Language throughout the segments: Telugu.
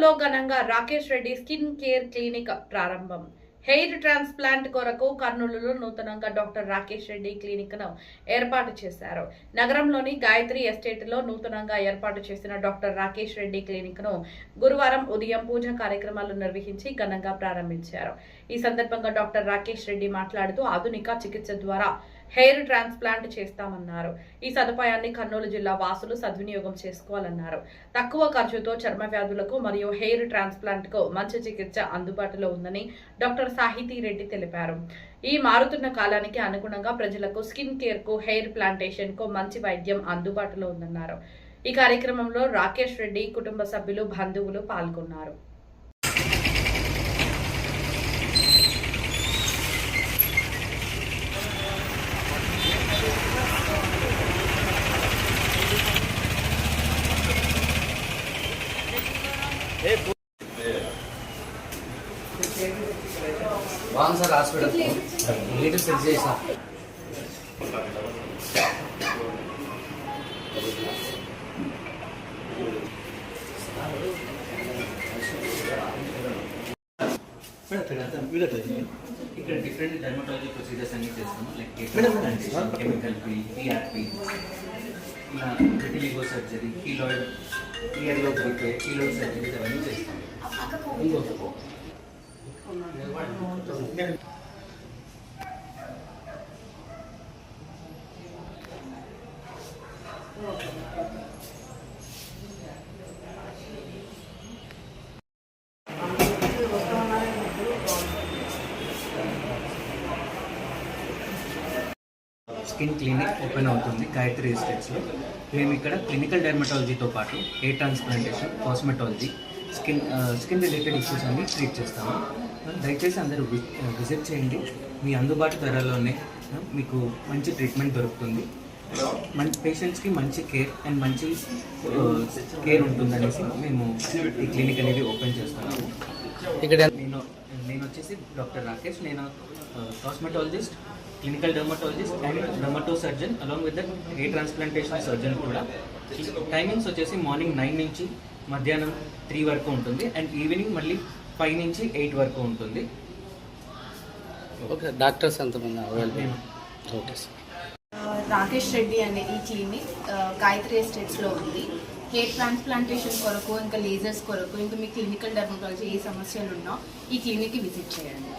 కర్నూలులో ఘనంగా Rakesh Reddy skin care clinic ప్రారంభం. హెయిర్ ట్రాన్స్ప్లాంట్ కొరకు కర్నూలులో నూతనంగా డాక్టర్ రాకేష్ రెడ్డి క్లినిక్ ను ఏర్పాటు చేశారు. నగరంలోని గాయత్రి ఎస్టేట్ లో నూతనంగా ఏర్పాటు చేసిన డాక్టర్ రాకేష్ రెడ్డి క్లినిక్ ను గురువారం ఉదయం పూజ కార్యక్రమాలు నిర్వహించి ఘనంగా ప్రారంభించారు. ఈ సందర్భంగా డాక్టర్ రాకేష్ రెడ్డి మాట్లాడుతూ ఆధునిక చికిత్స ద్వారా హెయిర్ ట్రాన్స్ప్లాంట్ చేస్తామన్నారు. ఈ సదుపాయాన్ని కర్నూలు జిల్లా వాసులు సద్వినియోగం చేసుకోవాలన్నారు. తక్కువ ఖర్చుతో చర్మ వ్యాధులకు మరియు హెయిర్ ట్రాన్స్ప్లాంట్ కు మంచి చికిత్స అందుబాటులో ఉందని డాక్టర్ సాహితీ రెడ్డి తెలిపారు. ఈ మారుతున్న కాలానికి అనుగుణంగా ప్రజలకు స్కిన్ కేర్ కు, హెయిర్ ప్లాంటేషన్ కు మంచి వైద్యం అందుబాటులో ఉందన్నారు. ఈ కార్యక్రమంలో రాకేష్ రెడ్డి కుటుంబ సభ్యులు, బంధువులు పాల్గొన్నారు. वान सर हास्पिटल नीट सेट చేసా ఇక్కడ డిఫరెంట్ డర్మటాలజీ ప్రొసీజర్స్ అన్ని చేస్తాము. లైక్ కెమికల్ పీ, PRP, ఇలా విటిలిగో సర్జరీ, కీలాయిడ్, ఇయర్ లో రిపేర్, కీలాయిడ్ సర్జరీస్ అవన్నీ చేస్తాము. స్కిన్ క్లినిక్ ఓపెన్ అవుతుంది గాయత్రి ఎస్టేట్స్లో. మేము ఇక్కడ క్లినికల్ డెర్మటాలజీతో పాటు hair transplantation, cosmetology, skin related issues అన్ని ట్రీట్ చేస్తాము. దయచేసి అందరూ విజిట్ చేయండి. మీ అందుబాటు ధరలోనే మీకు మంచి ట్రీట్మెంట్ దొరుకుతుంది. పేషెంట్స్కి మంచి కేర్ అండ్ మంచి కేర్ ఉంటుందనేసి మేము ఈ క్లినిక్ అనేది ఓపెన్ చేస్తున్నాము. ఇక్కడ నేను వచ్చేసి డాక్టర్ రాకేష్. నేను cosmetologist, clinical dermatologist and dermato surgeon along with the hair transplantation surgeon కూడా. టైమింగ్స్ వచ్చేసి మార్నింగ్ 9 నుంచి మధ్యాహ్నం 3 వరకు ఉంటుంది అండ్ ఈవినింగ్ మళ్ళీ 5 నుంచి 8 వరకు ఉంటుంది. ఓకే, డాక్టర్స్ ఎంతమంది available? Okay sir. Rakesh Reddy అనే ఈ క్లినిక్ గాయత్రి ఎస్టేట్స్లో ఉంది. హెయిర్ ట్రాన్స్ప్లాంటేషన్ కొరకు, ఇంకా లేజర్స్ కొరకు, ఇంకా మీ క్లినికల్ డర్మటాలజీ ఏ సమస్యలు ఉన్నా ఈ క్లినిక్కి విజిట్ చేయండి.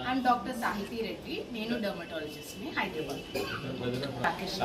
ఐఎమ్ డాక్టర్ సాహితీ రెడ్డి. నేను డర్మటాలజిస్ట్ని, హైదరాబాద్. రాకేష్